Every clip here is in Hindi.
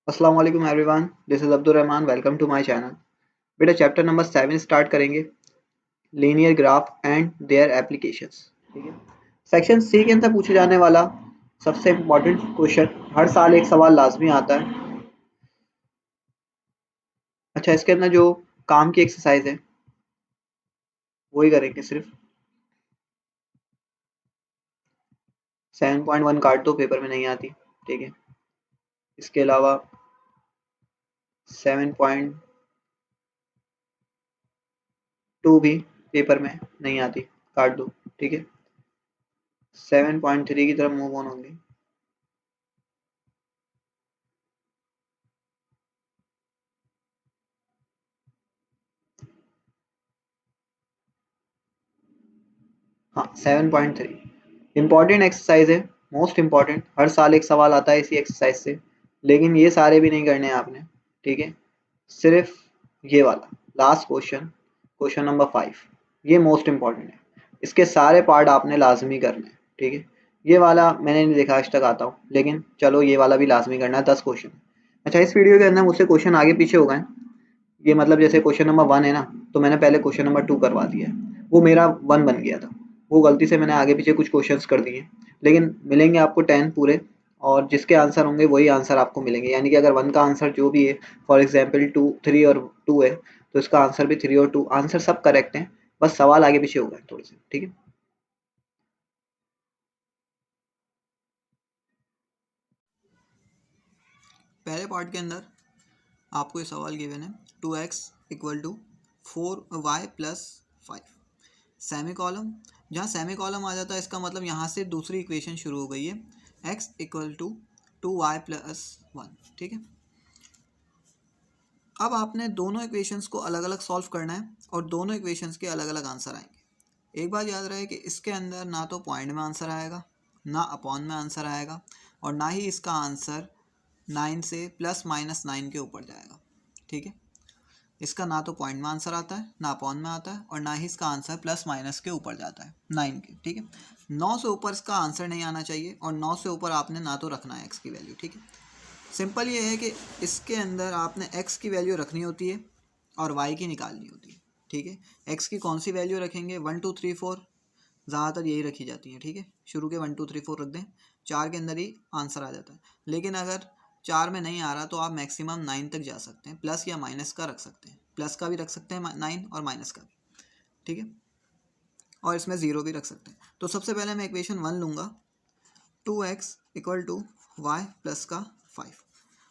अस्सलाम वालेकुम everyone, this is Abdul Rahman. Welcome to my channel. बेटा चैप्टर नंबर 7 स्टार्ट करेंगे, linear graph and their applications. ठीक है। सेक्शन सी के अंदर पूछे जाने वाला सबसे इम्पोर्टेंट क्वेश्चन, हर साल एक सवाल लाजमी आता है। अच्छा, इसके अंदर जो काम की एक्सरसाइज है वही करेंगे सिर्फ। 7.1 काट दो, पेपर में नहीं आती। ठीक है। इसके अलावा 7.2 भी पेपर में नहीं आती, काट दो। ठीक है। 7.3 की तरफ मूव ऑन होंगे। हाँ, 7.3 इम्पॉर्टेंट एक्सरसाइज है, मोस्ट इम्पॉर्टेंट। हर साल एक सवाल आता है इसी एक्सरसाइज से, लेकिन ये सारे भी नहीं करने हैं आपने। ठीक है। सिर्फ ये वाला लास्ट क्वेश्चन, क्वेश्चन नंबर 5, ये मोस्ट इम्पॉर्टेंट है। इसके सारे पार्ट आपने लाजमी करने हैं। ठीक है। ये वाला मैंने नहीं देखा आज तक आता हूँ, लेकिन चलो ये वाला भी लाजमी करना है। 10 क्वेश्चन। अच्छा, इस वीडियो के अंदर मुझसे क्वेश्चन आगे पीछे हो गए। ये मतलब जैसे क्वेश्चन नंबर 1 है ना, तो मैंने पहले क्वेश्चन नंबर 2 करवा दिया है, वो मेरा 1 बन गया था। वो गलती से मैंने आगे पीछे कुछ क्वेश्चंस कर दिए, लेकिन मिलेंगे आपको 10 पूरे, और जिसके आंसर होंगे वही आंसर आपको मिलेंगे। यानी कि अगर 1 का आंसर जो भी है, फॉर एग्जांपल 2, 3 और 2 है, तो इसका आंसर भी 3 और 2 आंसर सब करेक्ट हैं, बस सवाल आगे पीछे हो गए थोड़े से। ठीक है। पहले पार्ट के अंदर आपको ये सवाल गिवन है, 2x equal to 4y plus 5, semi column. जहाँ सेमी कॉलम आ जाता है इसका मतलब यहाँ से दूसरी इक्वेशन शुरू हो गई है, x equal to 2y plus 1। ठीक है। अब आपने दोनों इक्वेशंस को अलग अलग सॉल्व करना है और दोनों इक्वेशंस के अलग अलग आंसर आएंगे। एक बात याद रहे कि इसके अंदर ना तो पॉइंट में आंसर आएगा, ना अपॉन में आंसर आएगा, और ना ही इसका आंसर 9 से ±9 के ऊपर जाएगा। ठीक है। इसका ना तो पॉइंट में आंसर आता है, ना अपॉन में आता है, और ना ही इसका आंसर प्लस माइनस के ऊपर जाता है 9 के। ठीक है। 9 से ऊपर इसका आंसर नहीं आना चाहिए, और 9 से ऊपर आपने ना तो रखना है एक्स की वैल्यू। ठीक है। सिंपल ये है कि इसके अंदर आपने एक्स की वैल्यू रखनी होती है और वाई की निकालनी होती है। ठीक है। एक्स की कौन सी वैल्यू रखेंगे? 1 2 3 4, ज़्यादातर यही रखी जाती है। ठीक है। शुरू के 1 2 3 4 रख दें, 4 के अंदर ही आंसर आ जाता है। लेकिन अगर 4 में नहीं आ रहा तो आप मैक्सिमम 9 तक जा सकते हैं, प्लस या माइनस का रख सकते हैं, प्लस का भी रख सकते हैं 9 और माइनस का भी। ठीक है। और इसमें ज़ीरो भी रख सकते हैं। तो सबसे पहले मैं इक्वेशन 1 लूँगा, 2x equal to Y plus का 5।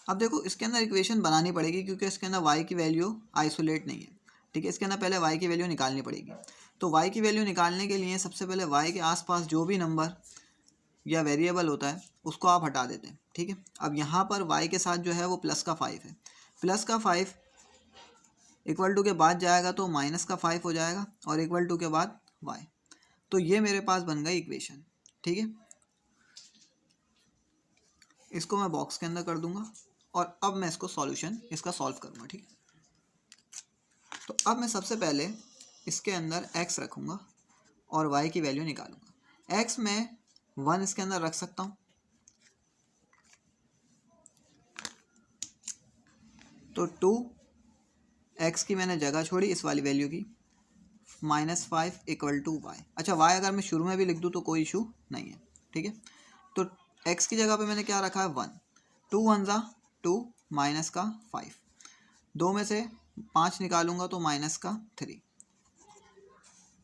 अब देखो इसके अंदर इक्वेशन बनानी पड़ेगी क्योंकि इसके अंदर y की वैल्यू आइसोलेट नहीं है। ठीक है। इसके अंदर पहले y की वैल्यू निकालनी पड़ेगी। तो y की वैल्यू निकालने के लिए सबसे पहले y के आसपास जो भी नंबर या वेरिएबल होता है उसको आप हटा देते हैं। ठीक है। अब यहाँ पर y के साथ जो है वो प्लस का 5 है। प्लस का 5 इक्वल टू के बाद जाएगा तो माइनस का 5 हो जाएगा, और इक्वल टू के बाद y। तो ये मेरे पास बन गई इक्वेशन। ठीक है। इसको मैं बॉक्स के अंदर कर दूंगा, और अब मैं इसको सॉल्यूशन इसका सॉल्व करूंगा। ठीक है। तो अब मैं सबसे पहले इसके अंदर x रखूंगा और y की वैल्यू निकालूंगा। x में 1 इसके अंदर रख सकता हूँ, तो 2x की मैंने जगह छोड़ी इस वाली वैल्यू की, -5 इक्वल टू वाई। अच्छा, y अगर मैं शुरू में भी लिख दूँ तो कोई इशू नहीं है। ठीक है। तो x की जगह पे मैंने क्या रखा है? 1। 2 1 ज़ा 2, माइनस का 5, 2 में से 5 निकालूंगा तो माइनस का 3।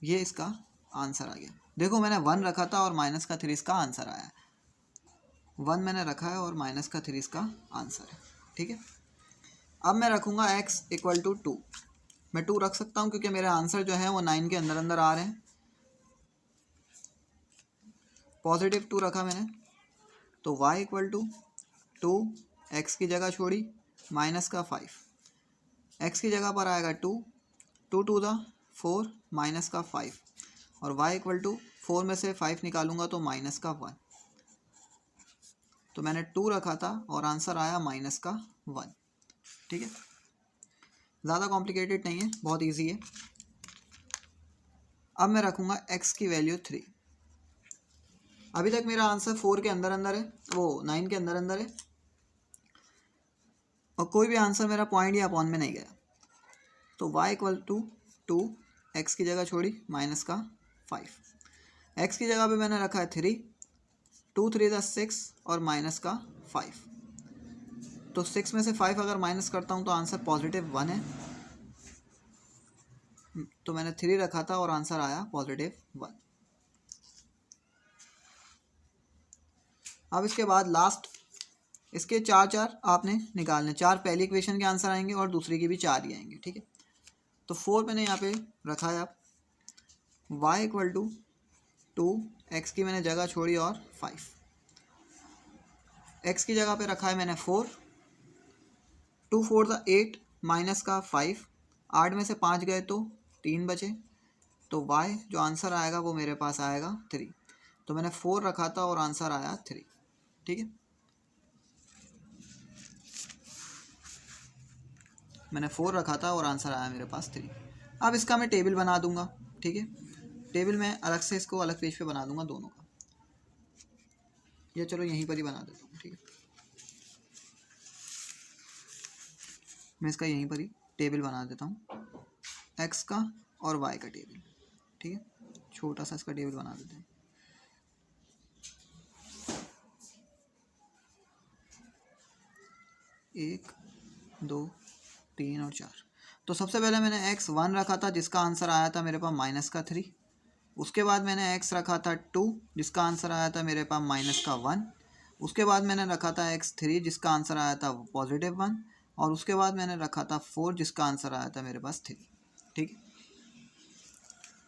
ये इसका आंसर आ गया। देखो मैंने 1 रखा था और माइनस का 3 इसका आंसर आया। 1 मैंने रखा है और माइनस का 3 इसका आंसर है। ठीक है। अब मैं रखूँगा x इक्वल टू 2। मैं 2 रख सकता हूँ क्योंकि मेरे आंसर जो है वो 9 के अंदर अंदर आ रहे हैं। पॉजिटिव 2 रखा मैंने, तो y इक्वल टू 2, x की जगह छोड़ी माइनस का 5, x की जगह पर आएगा 2, 2 2 ज़ा 4, माइनस का 5, और y इक्वल टू 4 में से 5 निकालूंगा तो माइनस का 1। तो मैंने 2 रखा था और आंसर आया माइनस का 1। ठीक है। ज़्यादा कॉम्प्लिकेटेड नहीं है, बहुत इजी है। अब मैं रखूँगा x की वैल्यू 3। अभी तक मेरा आंसर 4 के अंदर अंदर है, वो 9 के अंदर अंदर है। और कोई भी आंसर मेरा पॉइंट या अपॉन में नहीं गया। तो y इक्वल टू 2, एक्स की जगह छोड़ी माइनस का 5, एक्स की जगह पे मैंने रखा है 3, 2 3 6 और माइनस का 5। तो 6 में से 5 अगर माइनस करता हूँ तो आंसर पॉजिटिव 1 है। तो मैंने 3 रखा था और आंसर आया पॉजिटिव 1। अब इसके बाद लास्ट इसके 4 आपने निकालने, 4 पहली इक्वेशन के आंसर आएंगे और दूसरी की भी 4 ही आएंगे, ठीक है। तो 4 मैंने यहाँ पे रखा है। अब y इक्वल टू 2, एक्स की मैंने जगह छोड़ी और 5, एक्स की जगह पे रखा है मैंने 4, 2 4 8 माइनस का 5, 8 में से 5 गए तो 3 बचे। तो y जो आंसर आएगा वो मेरे पास आएगा 3। तो मैंने 4 रखा था और आंसर आया 3, ठीक है। मैंने 4 रखा था और आंसर आया मेरे पास 3। अब इसका मैं टेबल बना दूंगा, ठीक है। टेबल में अलग से इसको अलग पेज पे बना दूंगा दोनों का, या चलो यहीं पर ही बना देता हूँ, ठीक है। मैं इसका यहीं पर ही टेबल बना देता हूँ, एक्स का और वाई का टेबल, ठीक है। छोटा सा इसका टेबल बना देते हैं। एक, 2, 3 और 4। तो सबसे पहले मैंने x1 रखा था जिसका आंसर आया था मेरे पास माइनस का 3। उसके बाद मैंने x रखा था 2 जिसका आंसर आया था मेरे पास माइनस का 1। उसके बाद मैंने रखा था x3 जिसका आंसर आया था पॉजिटिव 1। और उसके बाद मैंने रखा था 4 जिसका आंसर आया था मेरे पास 3, ठीक है।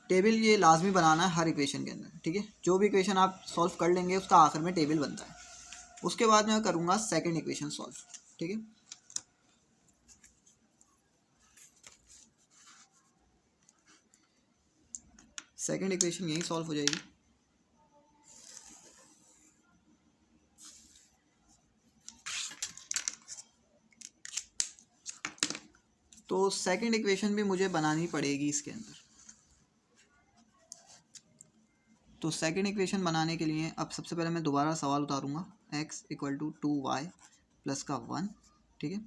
टेबल ये लाजमी बनाना है हर इक्वेशन के अंदर, ठीक है। जो भी इक्वेशन आप सॉल्व कर लेंगे उसका आखिर में टेबल बनता है। उसके बाद मैं करूँगा सेकेंड इक्वेशन सॉल्व, ठीक है। सेकेंड इक्वेशन यही सॉल्व हो जाएगी। तो सेकेंड इक्वेशन भी मुझे बनानी पड़ेगी इसके अंदर। तो सेकेंड इक्वेशन बनाने के लिए अब सबसे पहले मैं दोबारा सवाल उतारूंगा, x equal to 2y plus का 1, ठीक है।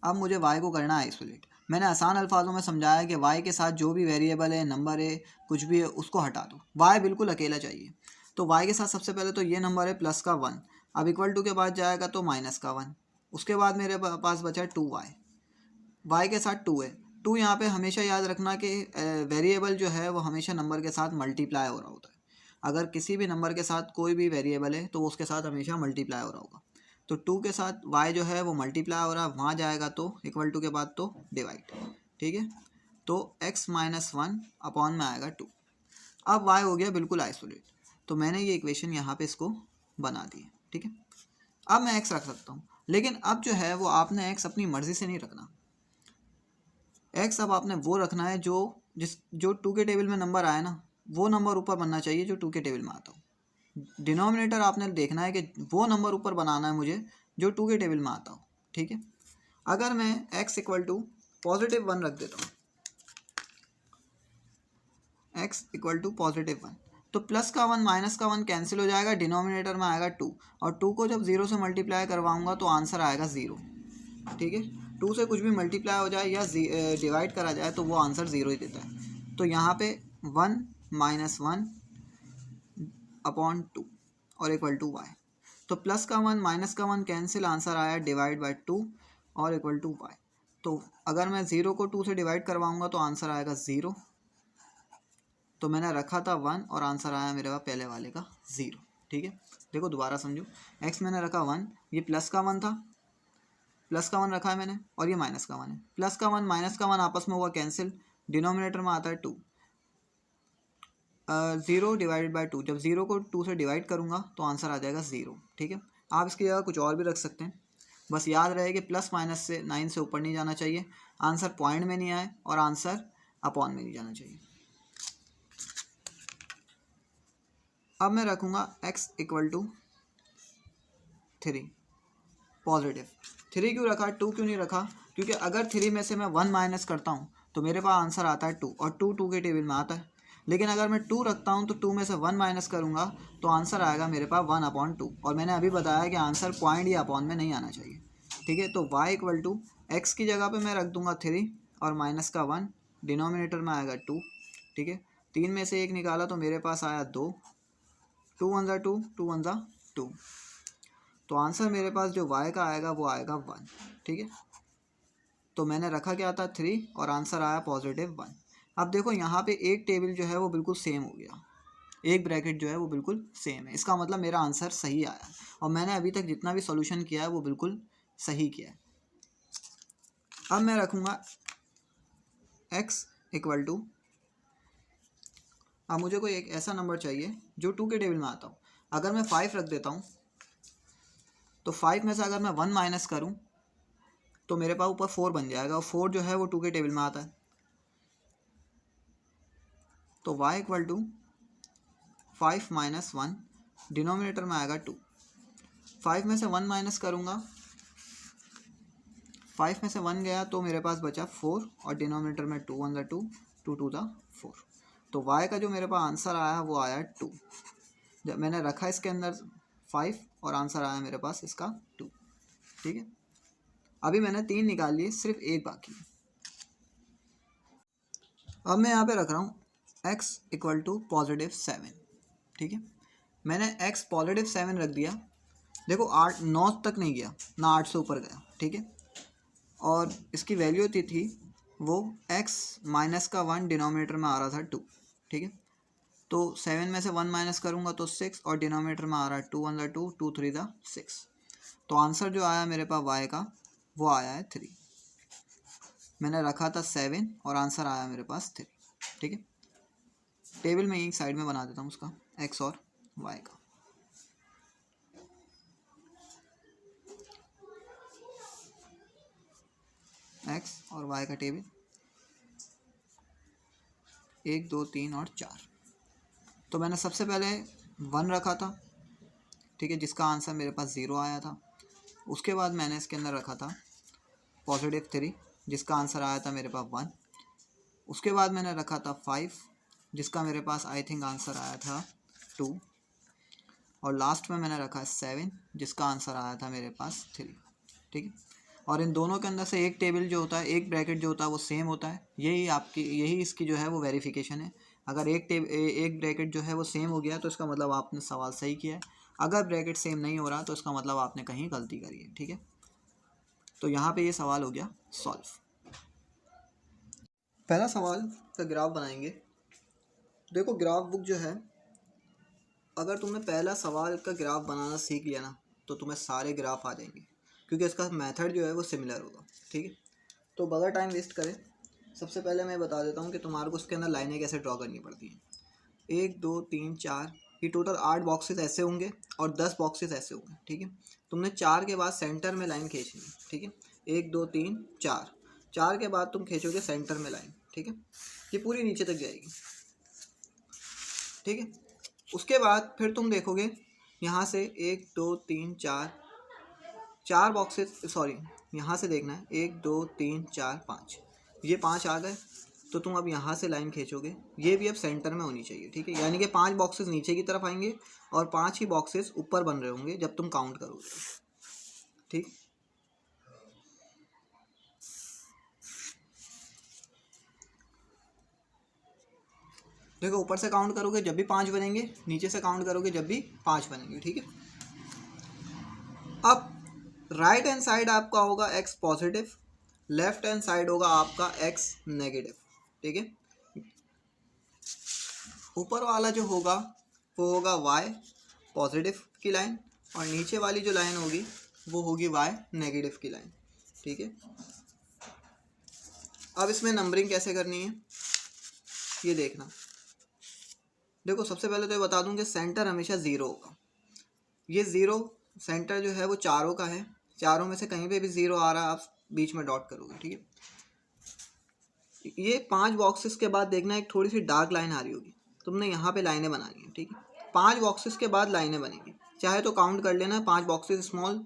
अब मुझे y को करना है आइसोलेट। मैंने आसान अल्फाजों में समझाया कि y के साथ जो भी वेरिएबल है, नंबर है, कुछ भी है, उसको हटा दो। y बिल्कुल अकेला चाहिए। तो y के साथ सबसे पहले तो ये नंबर है प्लस का 1, अब इक्वल टू के बाद जाएगा तो माइनस का 1। उसके बाद मेरे पास बचा 2y, y के साथ 2 है। 2 यहाँ पे हमेशा याद रखना कि वेरिएबल जो है वो हमेशा नंबर के साथ मल्टीप्लाई हो रहा होता है। अगर किसी भी नंबर के साथ कोई भी वेरिएबल है तो वो उसके साथ हमेशा मल्टीप्लाई हो रहा होगा। तो 2 के साथ y जो है वो मल्टीप्लाई हो रहा है, वहाँ जाएगा तो इक्वल टू के बाद तो डिवाइड, ठीक है। तो x माइनस 1 अपॉन में आएगा 2। अब y हो गया बिल्कुल आइसोलेट। तो मैंने ये इक्वेशन यहाँ पे इसको बना दी है, ठीक है। अब मैं x रख सकता हूँ, लेकिन अब जो है वो आपने x अपनी मर्ज़ी से नहीं रखना। x अब आपने वो रखना है जो 2 के टेबल में नंबर आए ना, वो नंबर ऊपर बनना चाहिए जो 2 के टेबल में आता हो। डिनोमिनेटर आपने देखना है कि वो नंबर ऊपर बनाना है मुझे जो 2 के टेबल में आता हो, ठीक है। अगर मैं x इक्वल टू पॉजिटिव 1 रख देता हूँ, x इक्वल टू पॉजिटिव 1, तो प्लस का 1 माइनस का 1 कैंसिल हो जाएगा, डिनोमिनेटर में आएगा 2, और 2 को जब 0 से मल्टीप्लाई करवाऊँगा तो आंसर आएगा 0, ठीक है। 2 से कुछ भी मल्टीप्लाई हो जाए या डिवाइड करा जाए तो वो आंसर 0 ही देता है। तो यहाँ पे 1 माइनस 1 अपॉन 2 और इक्वल टू y। तो प्लस का 1 माइनस का 1 कैंसिल, आंसर आया डिवाइड बाई 2 और इक्वल टू y। तो अगर मैं 0 को 2 से डिवाइड करवाऊँगा तो आंसर आएगा 0। तो मैंने रखा था 1 और आंसर आया मेरे पास पहले वाले का 0, ठीक है। देखो दोबारा समझो, x मैंने रखा 1, ये प्लस का 1 था, प्लस का 1 रखा है मैंने, और ये माइनस का 1 है। प्लस का 1 माइनस का 1 आपस में हुआ कैंसिल, डिनोमिनेटर में आता है 2, 0 डिवाइडेड बाई 2। जब 0 को 2 से डिवाइड करूँगा तो आंसर आ जाएगा 0, ठीक है। आप इसकी जगह कुछ और भी रख सकते हैं, बस याद रहे कि प्लस माइनस से 9 से ऊपर नहीं जाना चाहिए, आंसर पॉइंट में नहीं आए और आंसर अपॉन में नहीं जाना चाहिए। अब मैं रखूँगा x इक्वल टू 3 पॉजिटिव। 3 क्यों रखा, 2 क्यों नहीं रखा? क्योंकि अगर 3 में से मैं 1 माइनस करता हूँ तो मेरे पास आंसर आता है 2, और 2 के टेबल में आता है। लेकिन अगर मैं 2 रखता हूँ तो 2 में से 1 माइनस करूँगा तो आंसर आएगा मेरे पास 1/2, और मैंने अभी बताया कि आंसर पॉइंट या अपॉन में नहीं आना चाहिए। ठीक है। तो y इक्वल टू एक्स की जगह पे मैं रख दूंगा 3 और माइनस का 1, डिनोमिनेटर में आएगा 2, ठीक है। 3 में से 1 निकाला तो मेरे पास आया 2, 2 1 ज़ा 2, 2 1 ज़ा 2। तो आंसर मेरे पास जो y का आएगा वो आएगा 1, ठीक है। तो मैंने रखा क्या था 3 और आंसर आया +1। अब देखो यहाँ पे एक टेबल जो है वो बिल्कुल सेम हो गया, एक ब्रैकेट जो है वो बिल्कुल सेम है, इसका मतलब मेरा आंसर सही आया और मैंने अभी तक जितना भी सॉल्यूशन किया है वो बिल्कुल सही किया है। अब मैं रखूँगा x इक्वल टू, अब मुझे कोई एक ऐसा नंबर चाहिए जो 2 के टेबल में आता हो। अगर मैं 5 रख देता हूँ तो 5 में से अगर मैं 1 माइनस करूँ तो मेरे पास ऊपर 4 बन जाएगा और 4 जो है वो 2 के टेबल में आता है। तो y equal to 5 minus 1, denominator में आएगा 2। 5 में से 1 माइनस करूँगा, 5 में से 1 गया तो मेरे पास बचा 4 और डिनोमिनेटर में 2 1 ज़ा 2, 2 2 ज़ा 4। तो y का जो मेरे पास आंसर आया वो आया 2। जब मैंने रखा इसके अंदर 5 और आंसर आया मेरे पास इसका 2, ठीक है। अभी मैंने 3 निकाल लिए, सिर्फ एक बाकी है। अब मैं यहाँ पे रख रहा हूँ x इक्वल टू +7, ठीक है। मैंने x +7 रख दिया। देखो 8 9 तक नहीं गया ना, 8 से ऊपर गया, ठीक है। और इसकी वैल्यू थी वो x माइनस का 1, डिनोमिनेटर में आ रहा था 2, ठीक है। तो 7 में से 1 माइनस करूँगा तो 6 और डिनोमिनेटर में आ रहा है 2 1 ज़ा 2, 2 3 ज़ा 6। तो आंसर जो आया मेरे पास y का वो आया है 3। मैंने रखा था 7 और आंसर आया मेरे पास 3, ठीक है। टेबल में एक साइड में बना देता हूँ उसका x और y का। x और y का टेबल 1 2 3 और 4। तो मैंने सबसे पहले 1 रखा था, ठीक है, जिसका आंसर मेरे पास 0 आया था। उसके बाद मैंने इसके अंदर रखा था +3, जिसका आंसर आया था मेरे पास 1। उसके बाद मैंने रखा था 5, जिसका मेरे पास आई थिंक आंसर आया था 2। और लास्ट में मैंने रखा 7, जिसका आंसर आया था मेरे पास 3, ठीक है। और इन दोनों के अंदर से एक टेबल जो होता है, एक ब्रैकेट जो होता है वो सेम होता है। यही इसकी जो है वो वेरिफिकेशन है। अगर एक ब्रैकेट जो है वो सेम हो गया तो इसका मतलब आपने सवाल सही किया है। अगर ब्रैकेट सेम नहीं हो रहा तो इसका मतलब आपने कहीं गलती करी है, ठीक है। तो यहाँ पे ये सवाल हो गया सॉल्व। पहला सवाल का ग्राफ बनाएंगे। देखो ग्राफ बुक जो है, अगर तुमने पहला सवाल का ग्राफ बनाना सीख लिया ना तो तुम्हें सारे ग्राफ आ जाएंगे, क्योंकि इसका मेथड जो है वो सिमिलर होगा, ठीक है। तो बगैर टाइम वेस्ट करें सबसे पहले मैं बता देता हूँ कि तुम्हारे को उसके अंदर लाइनें कैसे ड्रॉ करनी पड़ती हैं। 1 2 3 4, ये टोटल 8 बॉक्सेस ऐसे होंगे और 10 बॉक्सेस ऐसे होंगे, ठीक है। तुमने 4 के बाद सेंटर में लाइन खींचनी है, ठीक है। 1 2 3 4, 4 के बाद तुम खींचोगे सेंटर में लाइन, ठीक है। ये पूरी नीचे तक जाएगी, ठीक है। उसके बाद फिर तुम देखोगे यहाँ से 1 2 3 4 बॉक्सेस, सॉरी यहाँ से देखना है 1 2 3 4 5, ये 5 आ गए। तो तुम अब यहाँ से लाइन खींचोगे, ये भी अब सेंटर में होनी चाहिए, ठीक है। यानी कि 5 बॉक्सेस नीचे की तरफ आएंगे और 5 ही बॉक्सेस ऊपर बन रहे होंगे जब तुम काउंट करोगे, ठीक। देखो ऊपर से काउंट करोगे जब भी 5 बनेंगे, नीचे से काउंट करोगे जब भी 5 बनेंगे, ठीक है। अब राइट हैंड साइड आपका होगा x positive, left hand side होगा आपका x नेगेटिव, ठीक है। ऊपर वाला जो होगा वो होगा y पॉजिटिव की लाइन और नीचे वाली जो लाइन होगी वो होगी y नेगेटिव की लाइन, ठीक है। अब इसमें नंबरिंग कैसे करनी है ये देखना। देखो सबसे पहले तो ये बता दूं कि सेंटर हमेशा 0 होगा। ये 0 सेंटर जो है वो चारों का है, चारों में से कहीं पे भी 0 आ रहा है आप बीच में डॉट करोगे, ठीक है। ये 5 बॉक्सेस के बाद देखना एक थोड़ी सी डार्क लाइन आ रही होगी, तुमने यहाँ पे लाइनें बनानी है, ठीक है। 5 बॉक्सेस के बाद लाइनें बनेंगी, चाहे तो काउंट कर लेना, 5 बॉक्सेस स्मॉल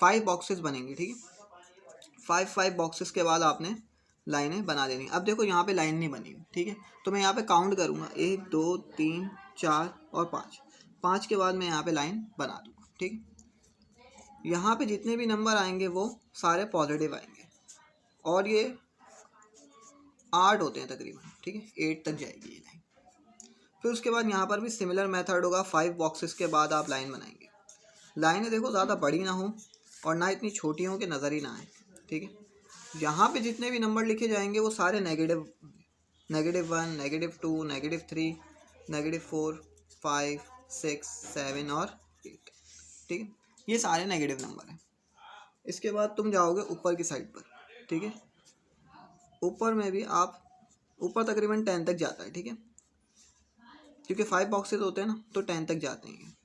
5 बॉक्सेस बनेंगे, ठीक है। 5 बॉक्सेस के बाद आपने लाइनें बना देनी। अब देखो यहाँ पे लाइन नहीं बनी हुई, ठीक है। तो मैं यहाँ पे काउंट करूँगा 1 2 3 4 और 5 के बाद मैं यहाँ पे लाइन बना दूँगा, ठीक है। यहाँ पे जितने भी नंबर आएंगे वो सारे पॉजिटिव आएंगे, और ये 8 होते हैं तकरीबन, ठीक है, 8 तक जाएगी ये लाइन। फिर उसके बाद यहाँ पर भी सिमिलर मेथड होगा, 5 बॉक्सेस के बाद आप लाइन बनाएंगे। लाइनें देखो ज़्यादा बड़ी ना हो और ना इतनी छोटी हो कि नज़र ही ना आए, ठीक है। यहाँ पे जितने भी नंबर लिखे जाएंगे वो सारे नेगेटिव, -1, -2, -3, -4, 5, 6, 7 और 8, ठीक है, ये सारे नेगेटिव नंबर हैं। इसके बाद तुम जाओगे ऊपर की साइड पर, ठीक है। ऊपर में भी आप, ऊपर तकरीबन 10 तक जाता है, ठीक है, क्योंकि 5 बॉक्सेस होते हैं ना, तो 10 तक जाते हैं।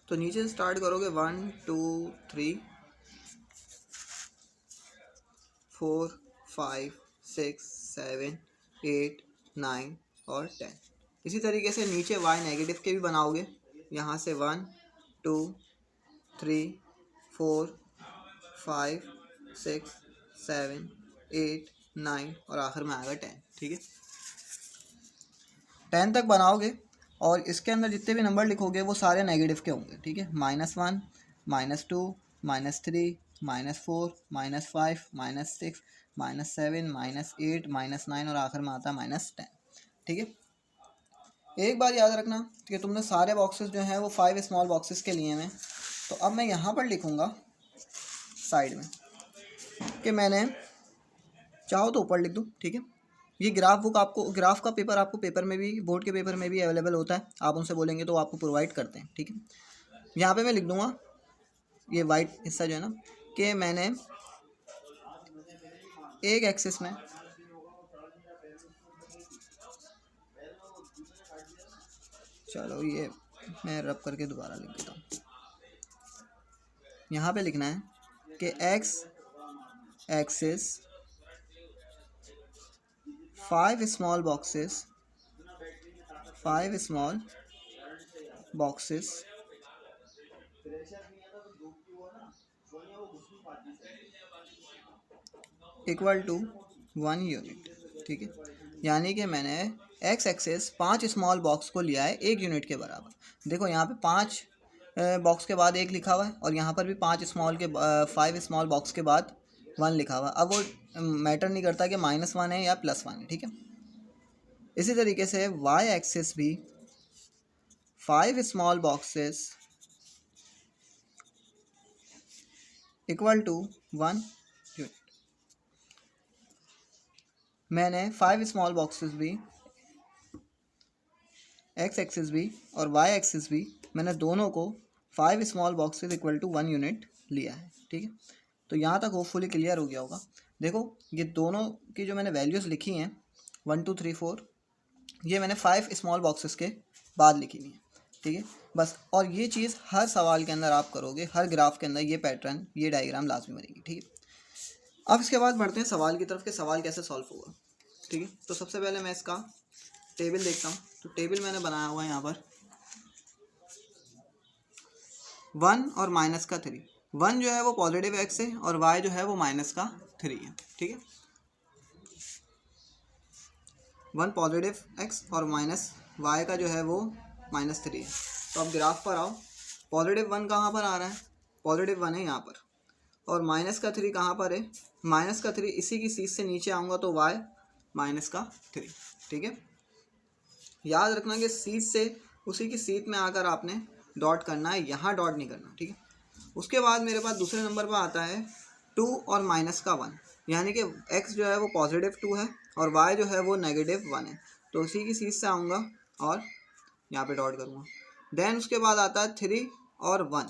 तो नीचे से स्टार्ट करोगे 1 2 3 4 5 6 7 8 9 और 10। इसी तरीके से नीचे y नेगेटिव के भी बनाओगे, यहाँ से 1 2 3 4 5 6 7 8 9 और आखिर में आएगा 10, ठीक है। 10 तक बनाओगे और इसके अंदर जितने भी नंबर लिखोगे वो सारे नेगेटिव के होंगे, ठीक है। -1 -2 -3 -4 -5 -6 -7 -8 -9 और आखिर में आता है -10, ठीक है। एक बात याद रखना कि तुमने सारे बॉक्सेस जो हैं वो 5 स्मॉल बॉक्सेस के लिए हैं। तो अब मैं यहाँ पर लिखूँगा साइड में कि मैंने, चाहो तो ऊपर लिख दूँ, ठीक है। ये ग्राफ बुक आपको, ग्राफ का पेपर आपको पेपर में भी, बोर्ड के पेपर में भी अवेलेबल होता है, आप उनसे बोलेंगे तो वो आपको प्रोवाइड करते हैं, ठीक है। यहाँ पे मैं लिख दूँगा ये वाइट हिस्सा जो है ना, कि मैंने एक एक्सिस में चलो ये मैं रब करके दोबारा लिख देता हूँ। यहाँ पे लिखना है कि x axis 5 small boxes equal to 1 unit, ठीक है। यानी कि मैंने एक्स एक्सेस 5 स्मॉल बॉक्स को लिया है 1 यूनिट के बराबर। देखो यहाँ पे 5 बॉक्स के बाद 1 लिखा हुआ है और यहाँ पर भी 5 स्मॉल बॉक्स के बाद 1 लिखा हुआ है। अब वो मैटर नहीं करता कि -1 है या +1 है, ठीक है। इसी तरीके से वाई एक्सेस भी 5 small boxes equal to 1 unit. मैंने 5 स्मॉल बॉक्सेस भी, एक्स एक्सिस भी और वाई एक्सिस भी, मैंने दोनों को 5 small boxes equal to 1 unit लिया है, ठीक है। तो यहाँ तक होपफुली क्लियर हो गया होगा। देखो ये दोनों की जो मैंने वैल्यूज़ लिखी हैं 1 2 3 4, ये मैंने 5 स्मॉल बॉक्सेस के बाद लिखी हुई है, ठीक है, बस। और ये चीज़ हर सवाल के अंदर आप करोगे, हर ग्राफ के अंदर ये पैटर्न, ये डायग्राम लाजमी बनेगी, ठीक है। अब इसके बाद बढ़ते हैं सवाल की तरफ कि सवाल कैसे सॉल्व होगा, ठीक है। तो सबसे पहले मैं इसका टेबल देखता हूँ। तो टेबल मैंने बनाया हुआ है यहाँ पर 1 और -3। 1 जो है वो पॉजिटिव एक्स है और y जो है वो -3 है, ठीक है। 1 पॉजिटिव एक्स और -y का जो है वो -3 है। तो अब ग्राफ पर आओ, पॉजिटिव 1 कहाँ पर आ रहा है, पॉजिटिव 1 है यहाँ पर, और -3 कहाँ पर है, -3 इसी की सीध से नीचे आऊँगा तो y -3, ठीक है। याद रखना कि सीध से उसी की सीध में आकर आपने डॉट करना है, यहाँ डॉट नहीं करना, ठीक है। उसके बाद मेरे पास दूसरे नंबर पर आता है 2 और -1, यानी कि x जो है वो +2 है और y जो है वो -1 है। तो उसी की सीध से आऊँगा और यहाँ पे डॉट करूँगा। देन उसके बाद आता है 3 और 1।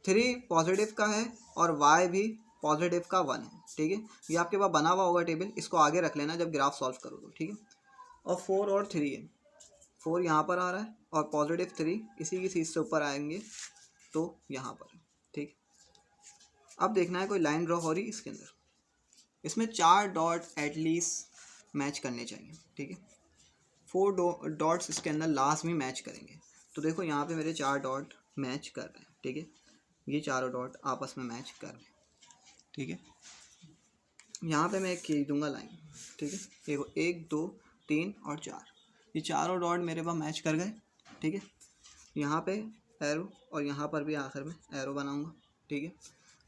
3 पॉजिटिव का है और y भी पॉजिटिव का 1 है, ठीक है। ये आपके पास बना हुआ होगा टेबल, इसको आगे रख लेना जब ग्राफ सॉल्व करोगे, ठीक है। और 4 और 3 है, 4 यहाँ पर आ रहा है और +3 इसी की सीध से ऊपर आएंगे तो यहाँ पर, ठीक। अब देखना है कोई लाइन ड्रॉ हो रही इसके अंदर, इसमें 4 डॉट एटलीस्ट मैच करने चाहिए, ठीक है। 4 डॉट्स इसके अंदर लाजमी मैच करेंगे। तो देखो यहाँ पे मेरे 4 डॉट मैच कर रहे हैं, ठीक है। ये चारों डॉट आपस में मैच कर रहे हैं, ठीक है। यहाँ पे मैं एक खींच दूंगा लाइन, ठीक है। देखो 1 2 3 और 4, ये चारों डॉट मेरे पास मैच कर गए, ठीक है। यहाँ पे एरो और यहाँ पर भी आखिर में एरो बनाऊँगा, ठीक है।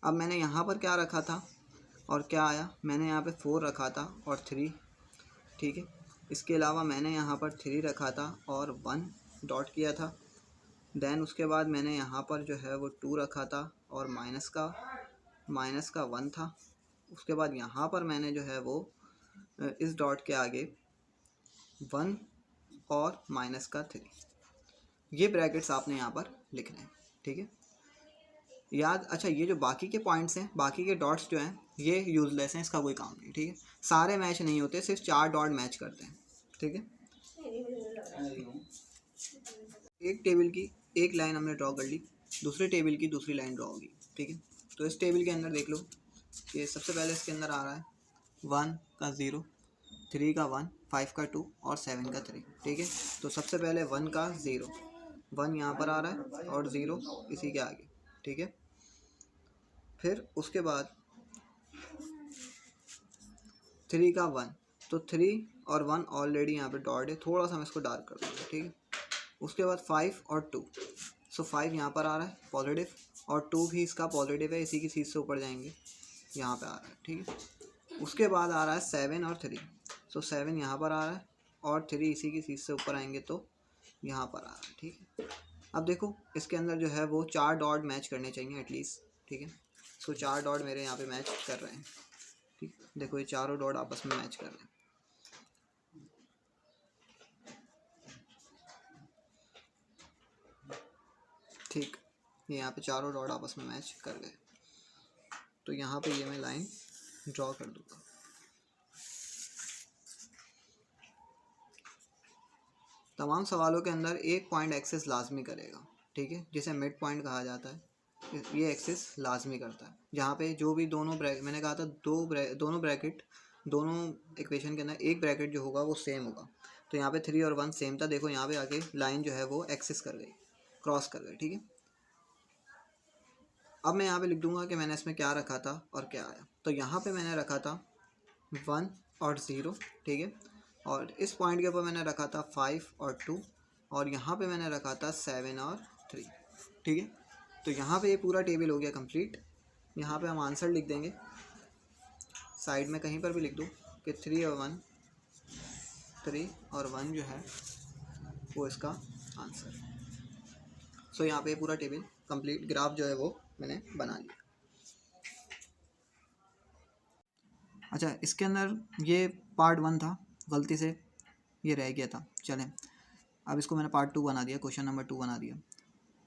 अब मैंने यहाँ पर क्या रखा था और क्या आया, मैंने यहाँ पे 4 रखा था और 3, ठीक है। इसके अलावा मैंने यहाँ पर 3 रखा था और 1 डॉट किया था। देन उसके बाद मैंने यहाँ पर जो है वो 2 रखा था और माइनस का 1 था। उसके बाद यहाँ पर मैंने जो है वो इस डॉट के आगे 1 और माइनस का 3, ये ब्रैकेट्स आपने यहाँ पर लिखने हैं, ठीक है। याद, अच्छा ये जो बाकी के पॉइंट्स हैं, बाकी के डॉट्स जो हैं ये यूजलेस हैं, इसका कोई काम नहीं, ठीक है। सारे मैच नहीं होते, सिर्फ 4 डॉट मैच करते हैं, ठीक है। एक टेबल की एक लाइन हमने ड्रॉ कर ली, दूसरे टेबल की दूसरी लाइन ड्रॉ होगी, ठीक है। तो इस टेबल के अंदर देख लो कि सबसे पहले इसके अंदर आ रहा है 1 का 0, 3 का 1, 5 का 2 और 7 का 3, ठीक है। तो सबसे पहले 1 का 0, 1 यहाँ पर आ रहा है और 0 इसी के आगे, ठीक है। फिर उसके बाद 3 का 1, तो 3 और 1 ऑलरेडी यहाँ पे डॉट है, थोड़ा सा मैं इसको डार्क कर दूँगा, ठीक है। उसके बाद 5 और 2, सो 5 यहाँ पर आ रहा है पॉजिटिव और 2 भी इसका पॉजिटिव है, इसी की चीज़ से ऊपर जाएंगे, यहाँ पे आ रहा है, ठीक है। उसके बाद आ रहा है 7 और 3, सो 7 यहाँ पर आ रहा है और 3 इसी की चीज़ से ऊपर आएंगे तो यहाँ पर आ रहा है, ठीक है। अब देखो इसके अंदर जो है वो 4 डॉट मैच करने चाहिए एटलीस्ट, ठीक है। सो 4 डॉट मेरे यहाँ पे मैच कर रहे हैं, ठीक। देखो ये चारों डॉट आपस में मैच कर रहे हैं, ठीक। ये यहाँ पे चारों डॉट आपस में मैच कर गए, तो यहाँ पे ये मैं लाइन ड्रॉ कर दूँगा। तमाम सवालों के अंदर एक पॉइंट एक्सेस लाजमी करेगा, ठीक है, जिसे मिड पॉइंट कहा जाता है। ये एक्सेस लाजमी करता है, जहाँ पे जो भी दोनों ब्रैकेट, मैंने कहा था दोनों ब्रैकेट, दोनों इक्वेशन के अंदर एक ब्रैकेट जो होगा वो सेम होगा। तो यहाँ पे 3 और 1 सेम था, देखो यहाँ पे आके लाइन जो है वो एक्सेस कर गई, क्रॉस कर गई, ठीक है। अब मैं यहाँ पे लिख दूंगा कि मैंने इसमें क्या रखा था और क्या आया। तो यहाँ पे मैंने रखा था 1 और 0, ठीक है। और इस पॉइंट के ऊपर मैंने रखा था 5 और 2 और यहाँ पे मैंने रखा था 7 और 3, ठीक है। तो यहाँ पे ये पूरा टेबल हो गया कंप्लीट। यहाँ पे हम आंसर लिख देंगे, साइड में कहीं पर भी लिख दूँ कि 3 और 1 जो है वो इसका आंसर। सो यहाँ पे पूरा टेबल कंप्लीट, ग्राफ जो है वो मैंने बना लिया। अच्छा, इसके अंदर ये पार्ट 1 था, गलती से ये रह गया था, चलें अब इसको मैंने पार्ट 2 बना दिया, क्वेश्चन नंबर 2 बना दिया।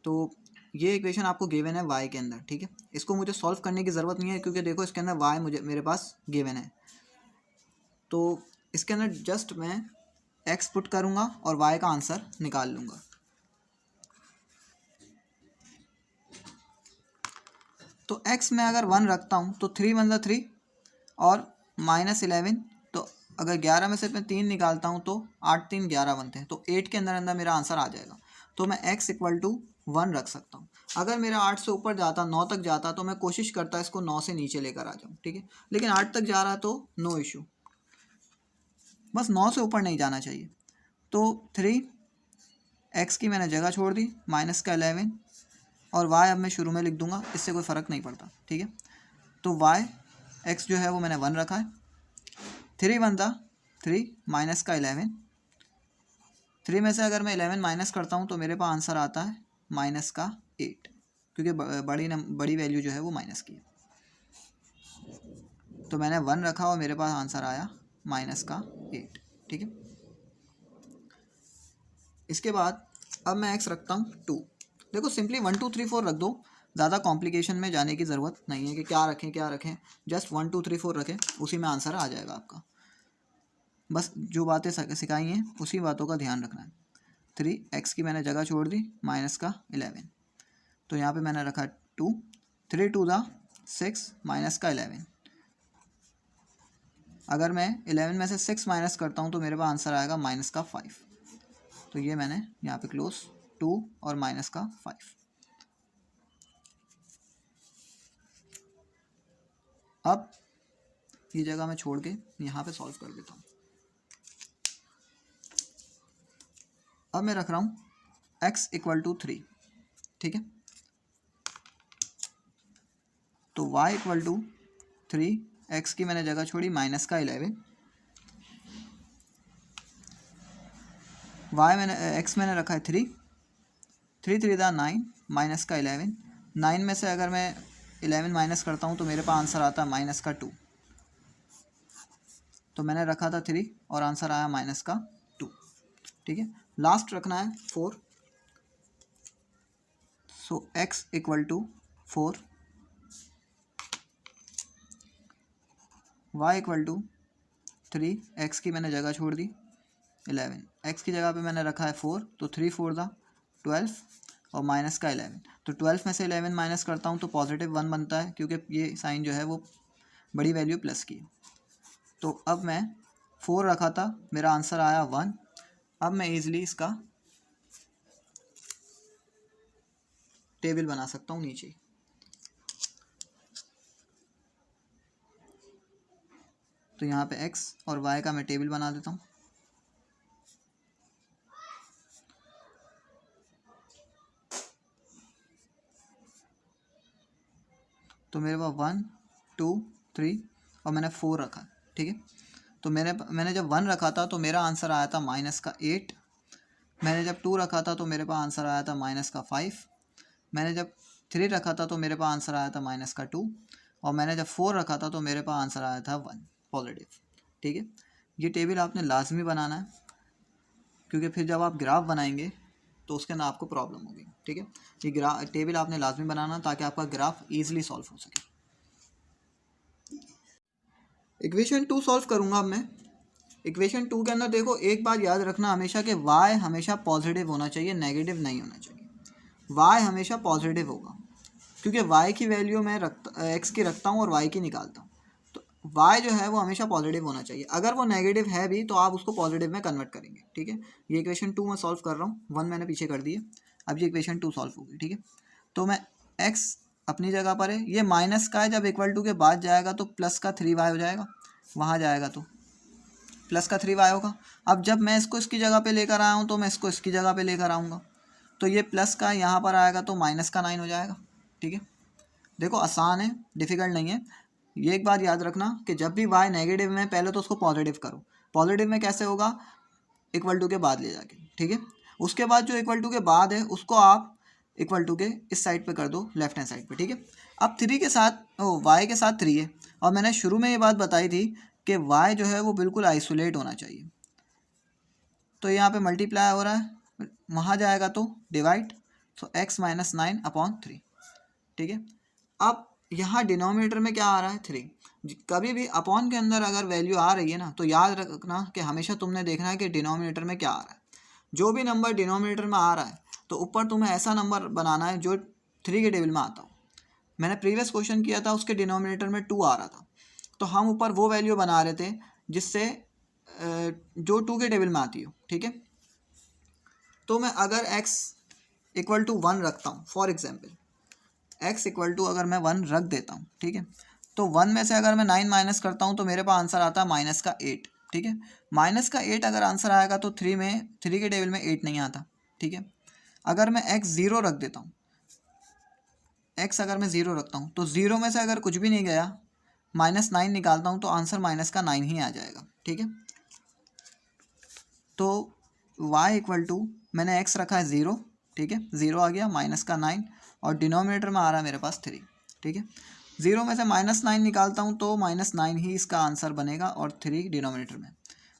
तो ये इक्वेशन आपको गिवन है y के अंदर, ठीक है। इसको मुझे सॉल्व करने की ज़रूरत नहीं है क्योंकि देखो इसके अंदर y मेरे पास गिवन है। तो इसके अंदर जस्ट मैं x पुट करूँगा और y का आंसर निकाल लूँगा। तो x में अगर 1 रखता हूँ तो 3 × 3 और -11, तो अगर 11 में से मैं 3 निकालता हूँ तो 8 3 11 बनते हैं, तो 8 के अंदर अंदर मेरा आंसर आ जाएगा। तो मैं x = 1 रख सकता हूँ। अगर मेरा 8 से ऊपर जाता, 9 तक जाता, तो मैं कोशिश करता इसको 9 से नीचे लेकर आ जाऊँ, ठीक है। लेकिन 8 तक जा रहा तो नो इशू, बस 9 से ऊपर नहीं जाना चाहिए। तो 3 x की मैंने जगह छोड़ दी, -11 और y अब मैं शुरू में लिख दूंगा, इससे कोई फ़र्क नहीं पड़ता, ठीक है। तो x जो है वो मैंने 1 रखा है, 3 बनता 3 -11, 3 में से अगर मैं 11 माइनस करता हूँ तो मेरे पास आंसर आता है -8, क्योंकि बड़ी वैल्यू जो है वो माइनस की है। तो मैंने 1 रखा और मेरे पास आंसर आया -8, ठीक है। इसके बाद अब मैं x रखता हूँ 2। देखो सिंपली 1 2 3 4 रख दो, ज़्यादा कॉम्प्लिकेशन में जाने की ज़रूरत नहीं है कि क्या रखें, जस्ट 1 2 3 4 रखें, उसी में आंसर आ जाएगा आपका। बस जो बातें सिखाई हैं उसी बातों का ध्यान रखना है। 3x की मैंने जगह छोड़ दी, -11, तो यहाँ पे मैंने रखा 2, 3 2 6 -11। अगर मैं 11 में से 6 माइनस करता हूँ तो मेरे पास आंसर आएगा -5। तो ये मैंने यहाँ पे क्लोज 2 और -5। अब ये जगह मैं छोड़ के यहाँ पे सॉल्व कर देता हूँ। अब मैं रख रहा हूँ x इक्वल टू 3, ठीक है। तो y इक्वल टू 3, x की मैंने जगह छोड़ी माइनस का 11, x मैंने रखा है 3, 3 3 9, माइनस का 11, 9 में से अगर मैं 11 माइनस करता हूँ तो मेरे पास आंसर आता है माइनस का 2। तो मैंने रखा था 3 और आंसर आया माइनस का 2, ठीक है। लास्ट रखना है 4। So x equal to 4, y equal to 3, x की मैंने जगह छोड़ दी 11, x की जगह पे मैंने रखा है 4, तो 3 4 दा 12 और माइनस का 11। तो 12 में से 11 माइनस करता हूँ तो पॉजिटिव 1 बनता है, क्योंकि ये साइन जो है वो बड़ी वैल्यू प्लस की। तो अब मैं 4 रखा था, मेरा आंसर आया 1। अब मैं ईजिली इसका टेबल बना सकता हूँ नीचे। तो यहाँ पे x और y का मैं टेबल बना देता हूँ। तो मेरे पास 1 2 3 और मैंने 4 रखा, ठीक है। तो मैंने जब 1 रखा था तो मेरा आंसर आया था माइनस का 8। मैंने जब 2 रखा था तो मेरे पास आंसर आया था माइनस का 5। मैंने जब 3 रखा था तो मेरे पास आंसर आया था माइनस का 2। और मैंने जब 4 रखा था तो मेरे पास आंसर आया था 1 पॉजिटिव, ठीक है। ये टेबल आपने लाजमी बनाना है, क्योंकि फिर जब आप ग्राफ बनाएंगे तो उसके अंदर आपको प्रॉब्लम होगी, ठीक है। ये टेबल आपने लाजमी बनाना ताकि आपका ग्राफ ईजिली सॉल्व हो सके। इक्वेशन 2 सॉल्व करूँगा अब मैं। इक्वेशन 2 के अंदर देखो, एक बात याद रखना हमेशा कि y हमेशा पॉजिटिव होना चाहिए, नेगेटिव नहीं होना चाहिए। y हमेशा पॉजिटिव होगा, क्योंकि y की वैल्यू मैं x की रखता हूँ और y की निकालता हूँ। तो y जो है वो हमेशा पॉजिटिव होना चाहिए। अगर वो नेगेटिव है भी तो आप उसको पॉजिटिव में कन्वर्ट करेंगे, ठीक है। ये इक्वेशन 2 मैं सॉल्व कर रहा हूँ, 1 मैंने पीछे कर दिए। अब ये इक्वेशन 2 सॉल्व होगी, ठीक है। तो मैं x अपनी जगह पर है, ये माइनस का है, जब इक्वल टू के बाद जाएगा तो प्लस का 3y हो जाएगा, वहाँ जाएगा तो प्लस का 3y होगा। अब जब मैं इसको इसकी जगह पे लेकर आया हूँ तो मैं इसको इसकी जगह पे लेकर आऊँगा, तो ये प्लस का यहाँ पर आएगा तो माइनस का 9 हो जाएगा, ठीक है। देखो आसान है, डिफ़िकल्ट नहीं है। ये एक बात याद रखना कि जब भी y नेगेटिव में पहले तो उसको पॉजिटिव करो। पॉजिटिव में कैसे होगा, इक्वल टू के बाद ले जाके, ठीक है। उसके बाद जो इक्वल टू के बाद है उसको आप इक्वल टू के इस साइड पे कर दो, लेफ्ट हैंड साइड पे, ठीक है। अब 3 के साथ y के साथ 3 है, और मैंने शुरू में ये बात बताई थी कि y जो है वो बिल्कुल आइसोलेट होना चाहिए। तो यहाँ पे मल्टीप्लाई हो रहा है, वहाँ जाएगा तो डिवाइड, सो x माइनस 9 अपॉन 3, ठीक है। अब यहाँ डिनोमिनेटर में क्या आ रहा है 3। कभी भी अपॉन के अंदर अगर वैल्यू आ रही है ना, तो याद रखना कि हमेशा तुमने देखना है कि डिनोमिनेटर में क्या आ रहा है। जो भी नंबर डिनोमिनेटर में आ रहा है तो ऊपर तुम्हें ऐसा नंबर बनाना है जो 3 के टेबल में आता हो। मैंने प्रीवियस क्वेश्चन किया था, उसके डिनोमिनेटर में 2 आ रहा था, तो हम ऊपर वो वैल्यू बना रहे थे जिससे जो 2 के टेबल में आती हो, ठीक है। तो मैं अगर x इक्वल टू 1 रखता हूँ, for example x equal to अगर मैं 1 रख देता हूँ, ठीक है, तो 1 में से अगर मैं 9 माइनस करता हूँ तो मेरे पास आंसर आता है माइनस का 8, ठीक है। माइनस का 8 अगर आंसर आएगा तो 3 के टेबल में 8 नहीं आता, ठीक है। अगर मैं x 0 रख देता हूँ, x अगर मैं 0 रखता हूँ तो 0 में से अगर कुछ भी नहीं गया, माइनस 9 निकालता हूँ तो आंसर माइनस का 9 ही आ जाएगा, ठीक है। तो y इक्वल टू मैंने x रखा है 0, ठीक है, 0 आ गया, माइनस का 9, और डिनोमिनेटर में आ रहा है मेरे पास 3, ठीक है। 0 में से माइनस 9 निकालता हूँ तो माइनस 9 ही इसका आंसर बनेगा, और 3 डिनोमिनेटर में,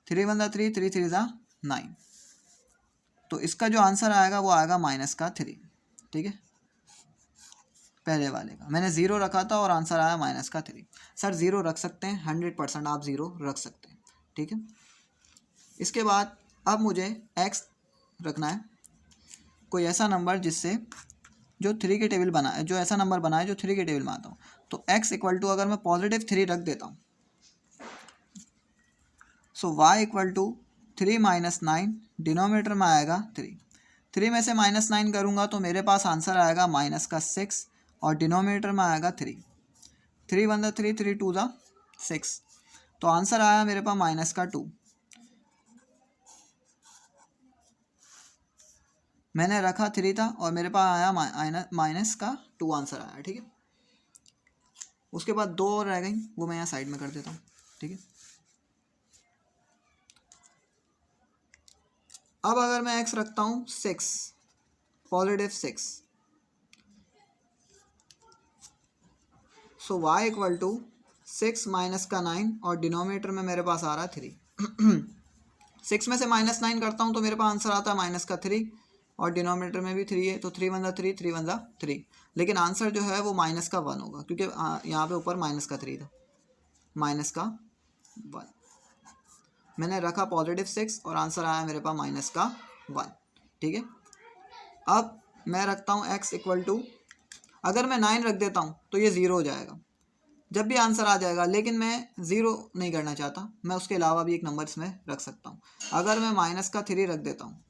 3 वन ज़ा 3, 3 3 ज़ा 9, तो इसका जो आंसर आएगा वो आएगा माइनस का 3, ठीक है। पहले वाले का मैंने 0 रखा था और आंसर आया माइनस का 3। सर 0 रख सकते हैं, 100% आप 0 रख सकते हैं, ठीक है। इसके बाद अब मुझे x रखना है, कोई ऐसा नंबर जिससे जो 3 के टेबल बना है, जो ऐसा नंबर बना है जो 3 के टेबल में आता हो। तो x इक्वल टू अगर मैं पॉजिटिव 3 रख देता हूँ, so y equal to 3 minus 9, denominator में आएगा 3 में से माइनस 9 करूँगा तो मेरे पास आंसर आएगा माइनस का 6, और डिनोमिनेटर में आएगा 3 वन ज़ा 3, 3 2 ज़ा 6, तो आंसर आया मेरे पास माइनस का 2। मैंने रखा 3 था और मेरे पास आया माइनस का 2 आंसर आया, ठीक है। उसके बाद 2 और रह गई, वो मैं यहाँ साइड में कर देता हूँ, ठीक है। अब अगर मैं x रखता हूँ 6, positive 6, so y equal to 6 minus का 9 और डिनोमिनेटर में मेरे पास आ रहा है 3। 6 में से -9 करता हूँ तो मेरे पास आंसर आता है माइनस का 3 और डिनोमिनेटर में भी 3 है, तो 3 × 3 3 × 3, लेकिन आंसर जो है वो माइनस का 1 होगा, क्योंकि यहाँ पे ऊपर माइनस का 3 था, माइनस का 1। मैंने रखा पॉजिटिव 6 और आंसर आया मेरे पास माइनस का 1, ठीक है। अब मैं रखता हूँ x इक्वल टू, अगर मैं 9 रख देता हूँ तो ये 0 हो जाएगा जब भी आंसर आ जाएगा, लेकिन मैं 0 नहीं करना चाहता, मैं उसके अलावा भी एक नंबर इसमें रख सकता हूँ। अगर मैं माइनस का 3 रख देता हूँ,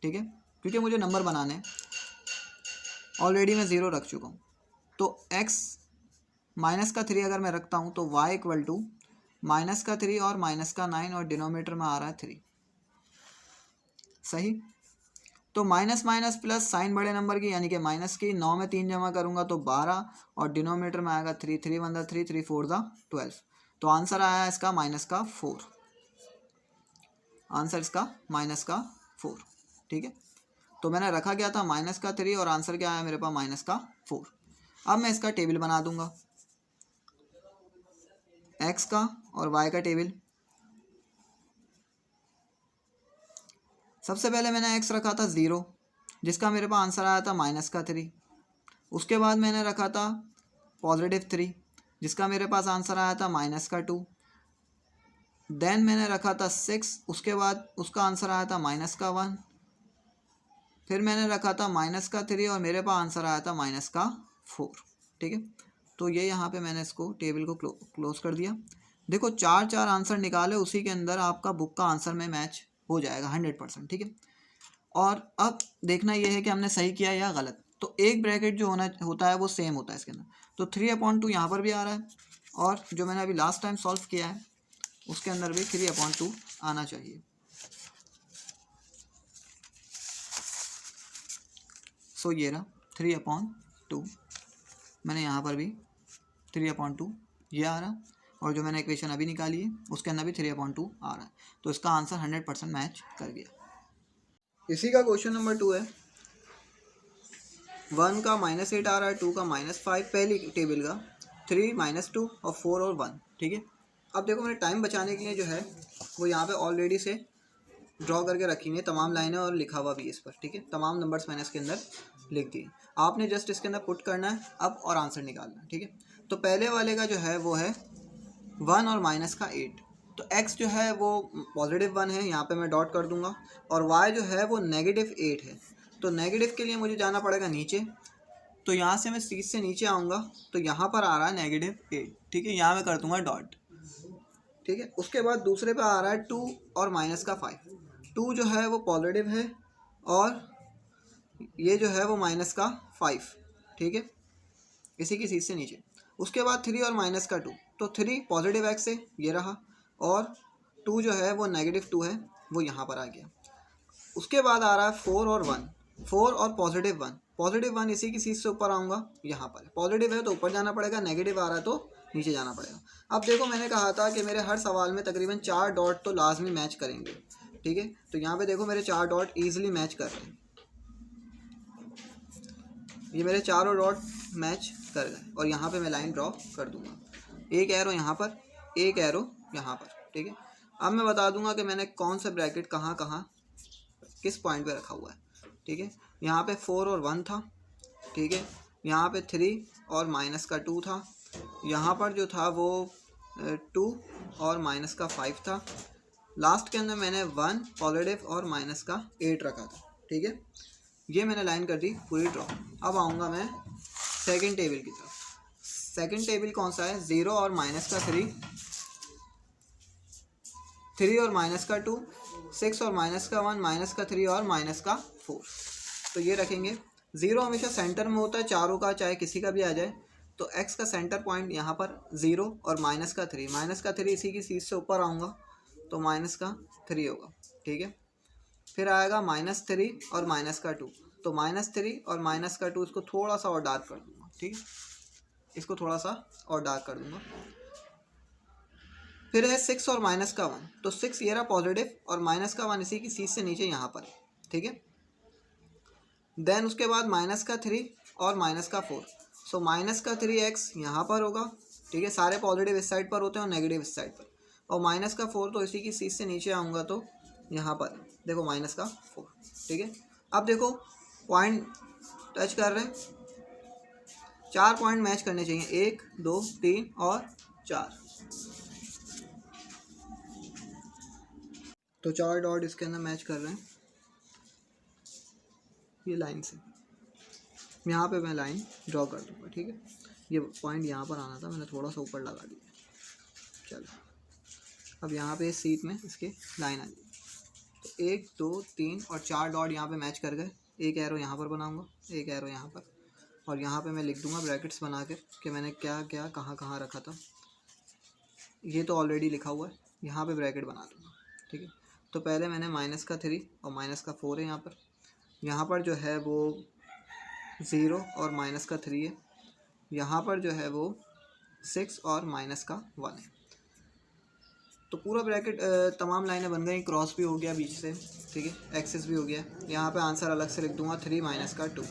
ठीक है, क्योंकि मुझे नंबर बनाने, ऑलरेडी मैं 0 रख चुका हूँ, तो x माइनस का 3 अगर मैं रखता हूँ तो y इक्वल टू माइनस का 3 और माइनस का 9 और डिनोमिनेटर में आ रहा है 3, सही। तो माइनस माइनस प्लस, साइन बड़े नंबर की यानी कि माइनस की, 9 में 3 जमा करूँगा तो 12 और डिनोमिनेटर में आएगा 3, 3 × 3 3 4 12, तो आंसर आया इसका माइनस का 4, आंसर इसका माइनस का 4, ठीक है। तो मैंने रखा क्या था माइनस का 3 और आंसर क्या आया मेरे पास माइनस का 4। अब मैं इसका टेबल बना दूंगा, x का और y का टेबल। सबसे पहले मैंने x रखा था 0, जिसका मेरे पास आंसर आया था माइनस का 3। उसके बाद मैंने रखा था पॉजिटिव 3, जिसका मेरे पास आंसर आया था माइनस का 2। देन मैंने रखा था 6, उसके बाद उसका आंसर आया था माइनस का 1। फिर मैंने रखा था माइनस का 3 और मेरे पास आंसर आया था माइनस का 4, ठीक है। तो ये यहाँ पे मैंने इसको टेबल को क्लोज कर दिया। देखो 4 आंसर निकाले, उसी के अंदर आपका बुक का आंसर में मैच हो जाएगा 100%, ठीक है। और अब देखना ये है कि हमने सही किया या गलत। तो एक ब्रैकेट जो होता है वो सेम होता है इसके अंदर, तो 3/2 यहाँ पर भी आ रहा है, और जो मैंने अभी लास्ट टाइम सॉल्व किया है उसके अंदर भी 3/2 आना चाहिए। सो ये रहा 3/2, मैंने यहाँ पर भी 3/2 ये आ रहा, और जो मैंने इक्वेशन अभी निकाली है उसके अंदर भी 3/2 आ रहा है, तो इसका आंसर 100% मैच कर गया। इसी का क्वेश्चन नंबर 2 है। 1 का -8 आ रहा है, 2 का -5, पहली टेबल का 3 -2 और 4 और 1, ठीक है। अब देखो मैंने टाइम बचाने के लिए जो है वो यहाँ पे ऑलरेडी से ड्रॉ करके रखी हुई है तमाम लाइनें, और लिखा हुआ भी है इस पर, ठीक है। तमाम नंबर्स मैंने इसके अंदर लिख दिए, आपने जस्ट इसके अंदर पुट करना है अब और आंसर निकालना है, ठीक है। तो पहले वाले का जो है वो है 1 और माइनस का 8, तो x जो है वो पॉजिटिव 1 है, यहाँ पे मैं डॉट कर दूंगा, और y जो है वो -8 है। तो नेगेटिव के लिए मुझे जाना पड़ेगा नीचे, तो यहाँ से मैं सीट से नीचे आऊँगा तो यहाँ पर आ रहा है -8, ठीक है, यहाँ मैं कर दूंगा डॉट, ठीक है। उसके बाद दूसरे पे आ रहा है 2 और माइनस का 5, 2 जो है वो पॉजिटिव है और ये जो है वो माइनस का 5, ठीक है, इसी की सीट से नीचे। उसके बाद 3 और माइनस का 2, तो 3 पॉजिटिव x है ये रहा, और 2 जो है वो -2 है, वो यहाँ पर आ गया। उसके बाद आ रहा है 4 और 1, 4 और पॉजिटिव 1, पॉजिटिव 1 इसी की सीट से ऊपर आऊँगा, यहाँ पर पॉजिटिव है तो ऊपर जाना पड़ेगा, नेगेटिव आ रहा है तो नीचे जाना पड़ेगा। अब देखो मैंने कहा था कि मेरे हर सवाल में तकरीबन 4 डॉट तो लाजमी मैच करेंगे, ठीक है। तो यहाँ पे देखो मेरे 4 डॉट ईजिली मैच कर रहे हैं, ये मेरे चारों डॉट मैच कर गए, और यहाँ पे मैं लाइन ड्रॉ कर दूंगा, एक एरो यहाँ पर, एक एरो यहाँ पर, ठीक है। अब मैं बता दूंगा कि मैंने कौन सा ब्रैकेट कहाँ कहाँ किस पॉइंट पे रखा हुआ है, ठीक है। यहाँ पे 4 और 1 था, ठीक है, यहाँ पे 3 और माइनस का 2 था, यहाँ पर जो था वो 2 और माइनस का 5 था, लास्ट के अंदर मैंने 1 पॉजिटिव और माइनस का 8 रखा था, ठीक है। ये मैंने लाइन कर दी पूरी ड्रॉ। अब आऊँगा मैं सेकंड टेबल की तरफ। सेकंड टेबल कौन सा है, 0 और माइनस का 3, 3 और माइनस का 2, 6 और माइनस का 1, माइनस का 3 और माइनस का 4, तो ये रखेंगे। 0 हमेशा सेंटर में होता है चारों का, चाहे किसी का भी आ जाए, तो x का सेंटर पॉइंट यहाँ पर 0 और माइनस का 3, माइनस का 3 इसी की सीट से ऊपर आऊँगा तो माइनस का 3 होगा, ठीक है। फिर आएगा -3 और -2, तो -3 और -2 इसको थोड़ा सा और डार्क कर दूंगा, ठीक है, इसको थोड़ा सा और डार्क कर दूंगा। फिर है 6 और -1, तो 6 ये रहा पॉजिटिव और -1 इसी की सीध से नीचे यहाँ पर, ठीक है। देन उसके बाद -3 और -4, सो -3x यहाँ पर होगा, ठीक है, सारे पॉजिटिव इस साइड पर होते हैं और नेगेटिव इस साइड पर, और -4 तो इसी की सीध से नीचे आऊँगा तो यहाँ पर देखो -4, ठीक है। अब देखो पॉइंट टच कर रहे हैं, 4 पॉइंट मैच करने चाहिए, 1 2 3 और 4, तो 4 डॉट इसके अंदर मैच कर रहे हैं ये लाइन से। यहाँ पे मैं लाइन ड्रॉ कर दूँगा, ठीक है, ये पॉइंट यहाँ पर आना था, मैंने थोड़ा सा ऊपर लगा दिया। चलो अब यहाँ पे सीट में इसके लाइन आ गई, तो 1 2 3 और 4 डॉट यहाँ पे मैच कर गए। एक एरो यहाँ पर बनाऊँगा, एक एरो यहाँ पर, और यहाँ पे मैं लिख दूँगा ब्रैकेट्स बना कर कि मैंने क्या क्या कहाँ कहाँ रखा था। ये तो ऑलरेडी लिखा हुआ है, यहाँ पे ब्रैकेट बना दूँगा, ठीक है। तो पहले मैंने -3 और -4 है यहाँ पर जो है वो 0 और -3 है, यहाँ पर जो है वो 6 और -1 है। तो पूरा ब्रैकेट तमाम लाइनें बन गई, क्रॉस भी हो गया बीच से, ठीक है, एक्सेस भी हो गया। यहाँ पे आंसर अलग से लिख दूंगा 3 - 2।